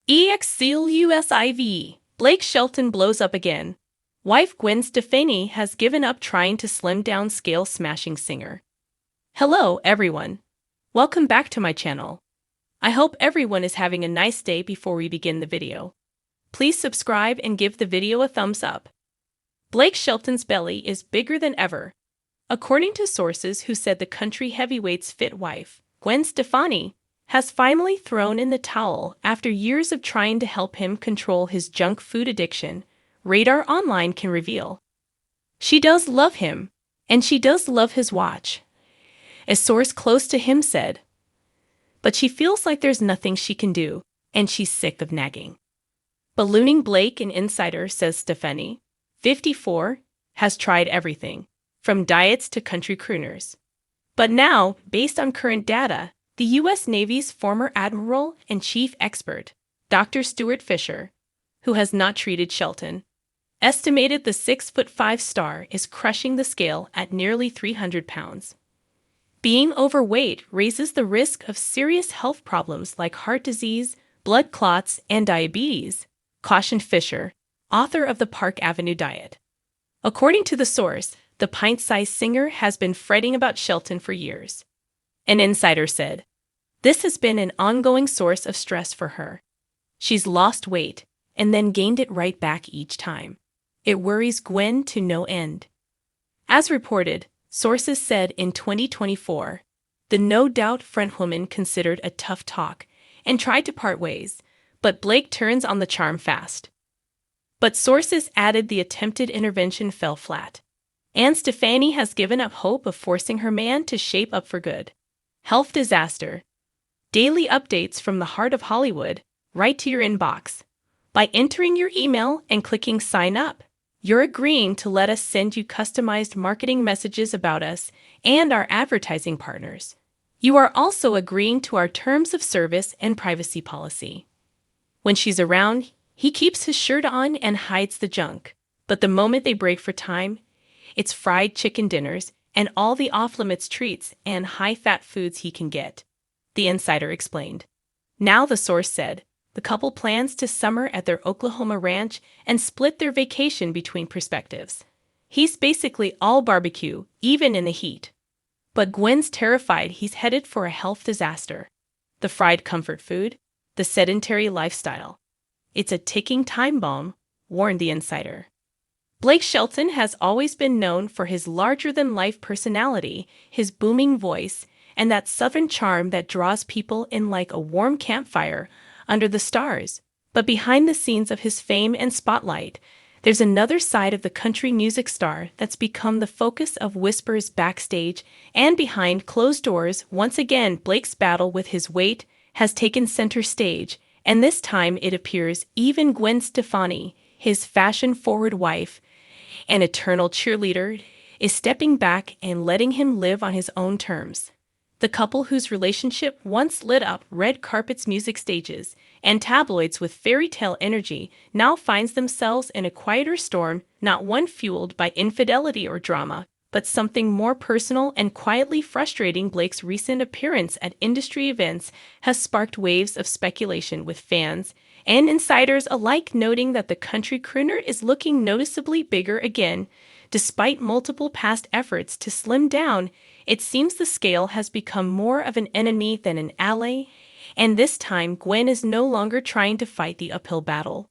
EXCLUSIV. Blake Shelton blows up again. Wife Gwen Stefani has given up trying to slim down scale-smashing singer. Hello, everyone. Welcome back to my channel. I hope everyone is having a nice day before we begin the video. Please subscribe and give the video a thumbs up. Blake Shelton's belly is bigger than ever. According to sources who said the country heavyweight's fit wife, Gwen Stefani, has finally thrown in the towel after years of trying to help him control his junk food addiction, Radar Online can reveal. She does love him, and she does love his watch, a source close to him said. But she feels like there's nothing she can do, and she's sick of nagging. Ballooning Blake, an insider, says Stefani, 54, has tried everything, from diets to country crooners. But now, based on current data, the U.S. Navy's former admiral and chief expert, Dr. Stuart Fisher, who has not treated Shelton, estimated the 6'5" star is crushing the scale at nearly 300 pounds. Being overweight raises the risk of serious health problems like heart disease, blood clots, and diabetes, cautioned Fisher, author of the Park Avenue Diet. According to the source, the pint-sized singer has been fretting about Shelton for years. An insider said, "This has been an ongoing source of stress for her. She's lost weight and then gained it right back each time. It worries Gwen to no end." As reported, sources said in 2024, the no doubt frontwoman considered a tough talk and tried to part ways, but Blake turns on the charm fast. But sources added the attempted intervention fell flat, and Stefani has given up hope of forcing her man to shape up for good. Health disaster. Daily updates from the heart of Hollywood, right to your inbox. By entering your email and clicking sign up, you're agreeing to let us send you customized marketing messages about us and our advertising partners. You are also agreeing to our terms of service and privacy policy. When she's around, he keeps his shirt on and hides the junk. But the moment they break for time, it's fried chicken dinners and all the off-limits treats and high-fat foods he can get, the insider explained. Now, the source said, the couple plans to summer at their Oklahoma ranch and split their vacation between perspectives. He's basically all barbecue, even in the heat. But Gwen's terrified he's headed for a health disaster. The fried comfort food, the sedentary lifestyle. It's a ticking time bomb, warned the insider. Blake Shelton has always been known for his larger-than-life personality, his booming voice, and that southern charm that draws people in like a warm campfire under the stars. But behind the scenes of his fame and spotlight, there's another side of the country music star that's become the focus of whispers backstage and behind closed doors. Once again, Blake's battle with his weight has taken center stage, and this time it appears even Gwen Stefani, his fashion-forward wife, an eternal cheerleader, is stepping back and letting him live on his own terms. The couple whose relationship once lit up red carpets, music stages, and tabloids with fairy tale energy now finds themselves in a quieter storm, not one fueled by infidelity or drama, but something more personal and quietly frustrating. Blake's recent appearance at industry events has sparked waves of speculation, with fans and insiders alike noting that the country crooner is looking noticeably bigger again. Despite multiple past efforts to slim down, it seems the scale has become more of an enemy than an ally, and this time Gwen is no longer trying to fight the uphill battle.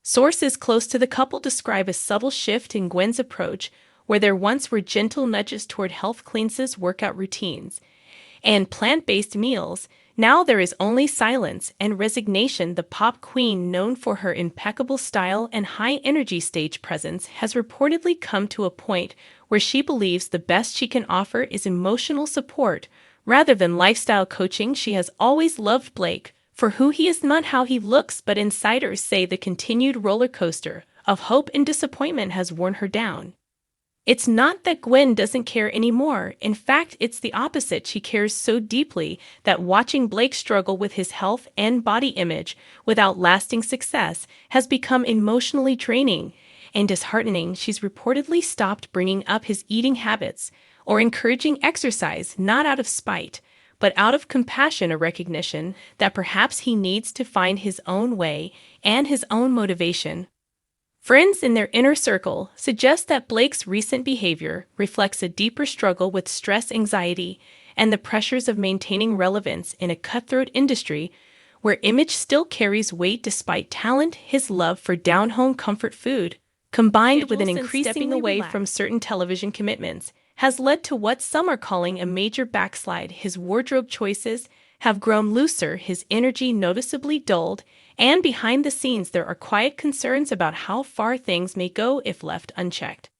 Sources close to the couple describe a subtle shift in Gwen's approach, where there once were gentle nudges toward health cleanses, workout routines, and plant-based meals. Now there is only silence and resignation. The pop queen, known for her impeccable style and high-energy stage presence, has reportedly come to a point where she believes the best she can offer is emotional support rather than lifestyle coaching. She has always loved Blake for who he is, not how he looks, but insiders say the continued roller coaster of hope and disappointment has worn her down. It's not that Gwen doesn't care anymore. In fact, it's the opposite. She cares so deeply that watching Blake struggle with his health and body image without lasting success has become emotionally draining and disheartening. She's reportedly stopped bringing up his eating habits or encouraging exercise, not out of spite, but out of compassion or recognition that perhaps he needs to find his own way and his own motivation. Friends in their inner circle suggest that Blake's recent behavior reflects a deeper struggle with stress, anxiety, and the pressures of maintaining relevance in a cutthroat industry where image still carries weight despite talent. His love for down-home comfort food, combined with an increasing stepping away from certain television commitments, has led to what some are calling a major backslide. His wardrobe choices have grown looser, his energy noticeably dulled, and behind the scenes there are quiet concerns about how far things may go if left unchecked.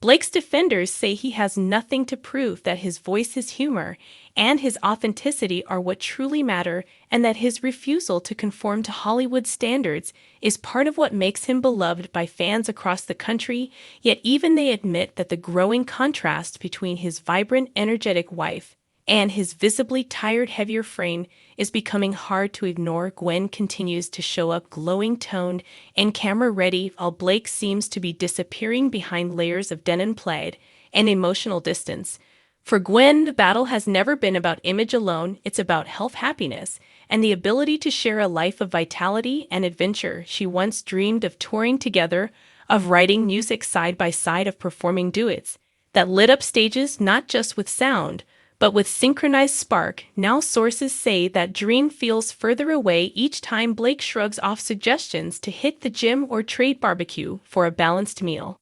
Blake's defenders say he has nothing to prove, that his voice, his humor, and his authenticity are what truly matter, and that his refusal to conform to Hollywood standards is part of what makes him beloved by fans across the country. Yet even they admit that the growing contrast between his vibrant, energetic wife and his visibly tired, heavier frame is becoming hard to ignore. Gwen continues to show up glowing-toned and camera-ready, while Blake seems to be disappearing behind layers of denim plaid and emotional distance. For Gwen, the battle has never been about image alone, it's about health, happiness, and the ability to share a life of vitality and adventure. She once dreamed of touring together, of writing music side by side, of performing duets that lit up stages not just with sound, but with synchronized spark. Now sources say that dream feels further away each time Blake shrugs off suggestions to hit the gym or trade barbecue for a balanced meal.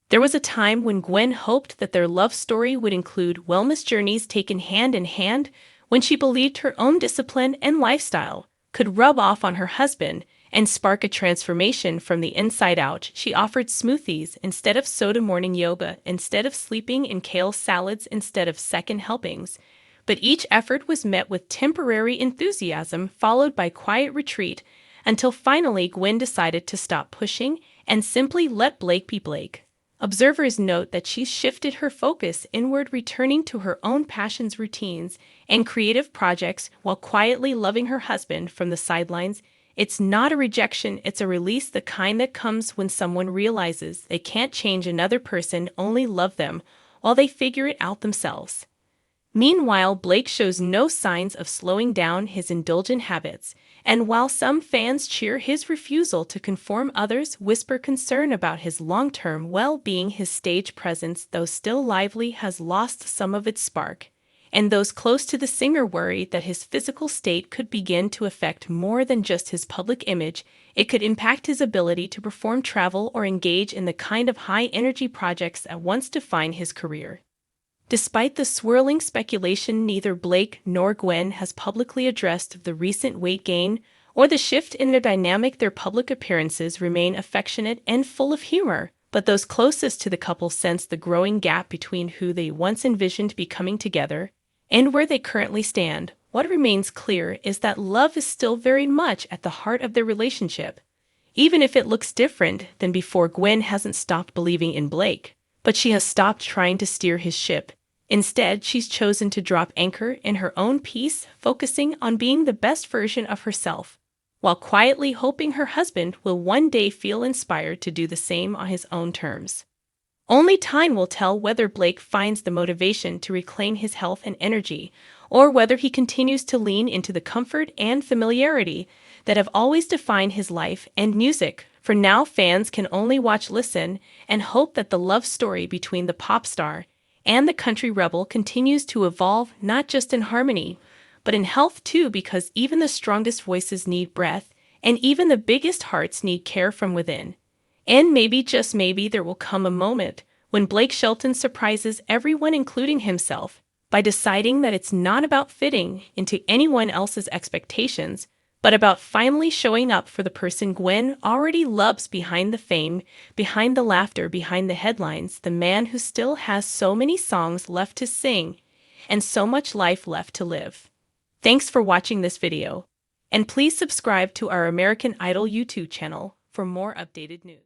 There was a time when Gwen hoped that their love story would include wellness journeys taken hand in hand, when she believed her own discipline and lifestyle could rub off on her husband and spark a transformation from the inside out. She offered smoothies instead of soda, morning yoga instead of sleeping in kale salads instead of second helpings. But each effort was met with temporary enthusiasm followed by quiet retreat, until finally Gwen decided to stop pushing and simply let Blake be Blake. Observers note that she's shifted her focus inward, returning to her own passions, routines, and creative projects while quietly loving her husband from the sidelines. It's not a rejection, it's a release, the kind that comes when someone realizes they can't change another person, only love them while they figure it out themselves. Meanwhile, Blake shows no signs of slowing down his indulgent habits, and while some fans cheer his refusal to conform, others whisper concern about his long-term well-being. His stage presence, though still lively, has lost some of its spark, and those close to the singer worry that his physical state could begin to affect more than just his public image. It could impact his ability to perform, travel, or engage in the kind of high-energy projects that once defined his career. Despite the swirling speculation, neither Blake nor Gwen has publicly addressed the recent weight gain or the shift in their dynamic. Their public appearances remain affectionate and full of humor, but those closest to the couple sense the growing gap between who they once envisioned becoming together and where they currently stand. What remains clear is that love is still very much at the heart of their relationship. Even if it looks different than before, Gwen hasn't stopped believing in Blake, but she has stopped trying to steer his ship. Instead, she's chosen to drop anchor in her own peace, focusing on being the best version of herself, while quietly hoping her husband will one day feel inspired to do the same on his own terms. Only time will tell whether Blake finds the motivation to reclaim his health and energy, or whether he continues to lean into the comfort and familiarity that have always defined his life and music. For now, fans can only watch, listen, and hope that the love story between the pop star and the country rebel continues to evolve, not just in harmony, but in health too, because even the strongest voices need breath, and even the biggest hearts need care from within. And maybe, just maybe, there will come a moment when Blake Shelton surprises everyone, including himself, by deciding that it's not about fitting into anyone else's expectations, but about finally showing up for the person Gwen already loves, behind the fame, behind the laughter, behind the headlines, the man who still has so many songs left to sing and so much life left to live. Thanks for watching this video, and please subscribe to our American Idol YouTube channel for more updated news.